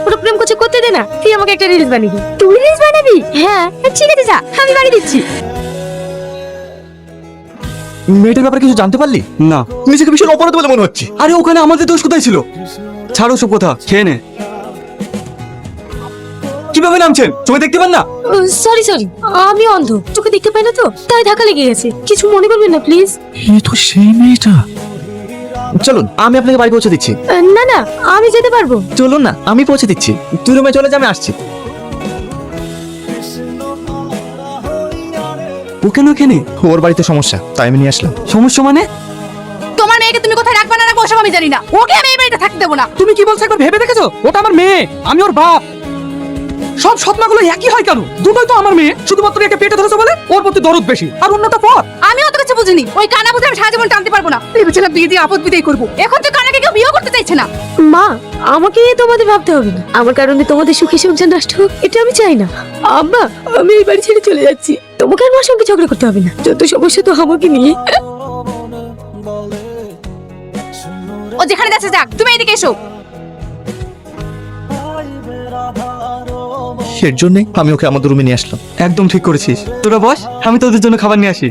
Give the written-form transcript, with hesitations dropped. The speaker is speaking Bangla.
পুরো প্রেম করতে দে না, তুই আমাকে একটা রিলস বানিয়ে দে। তুই রিলস বানাবি? হ্যাঁ ঠিক আছে, যা আমি বানিয়ে দিচ্ছি। মেয়েটার ব্যাপারে কিছু জানতে পারলি? না। নিজেকে ভীষণ অপরাধ বলে মনে হচ্ছে। আরে ওখানে আমাদের দোষ কোথায় ছিল? ছাড়ো সব কথা, খেয়ে নে। কিভাবে নামছেন, চোখে দেখতে পান না? সরি আমি অন্ধ, চোখে দেখতে পাই না তো, তাই ধাক্কা লেগে গেছে। কিছু মনে করবেন না প্লিজ। এ তো সেই মেয়েটা। চলুন আমি আপনাকে বাড়ি পৌঁছে দিচ্ছি। না না, আমি যেতে পারবো। চলুন না, আমি পৌঁছে দিচ্ছি। তুই রুমে চলে যা, আমি আসছি। ও কেন এখানে? ওর বাড়িতে সমস্যা, তাই আমি নিয়ে আসলাম। সমস্যা মানে? তোমার মেয়েকে তুমি কোথায় রাখবা না রাখবো ওসব আমি জানি না, ওকে আমি এই বাড়িতে থাকতে দেবো না। তুমি কি বলছো একবার ভেবে দেখেছো? ওটা আমার মেয়ে, আমি ওর বাপ। সব সৎমাগুলো একই হয় কেন? দুটোই তো আমার মেয়ে, শুধুমাত্র একে পেটে ধরেছে বলে ওর প্রতি দরদ বেশি, আর অন্যটা পর। আমি অত কিছু বুঝিনি, ওই কানা বুঝে আমি সারা জীবন টানতে পারবো না। ভেবেছিলাম বিয়ে দিয়ে আপদ বিদায় করবো, এখন তো কানাকে কেউ বিয়ে করতে চাইছে না। মা, আমাকে নিয়ে তোমাদের ভাবতে হবে না, আমার কারণে তোমাদের সুখী সংসার নষ্ট হোক এটা আমি চাই না। আব্বা, আমি এই বাড়ি ছেড়ে চলে যাচ্ছি, তোমাকে আর মার সঙ্গে ঝগড়া করতে হবে না, যত সমস্যা তো আমাকে নিয়ে। ও যেখানে যাচ্ছে যাক, তুমি এদিকে এসো। এর জন্যই আমি ওকে আমাদের রুমে নিয়ে আসলাম। একদম ঠিক করেছিস। তোরা বস, আমি তোদের জন্য খাবার নিয়ে আসি।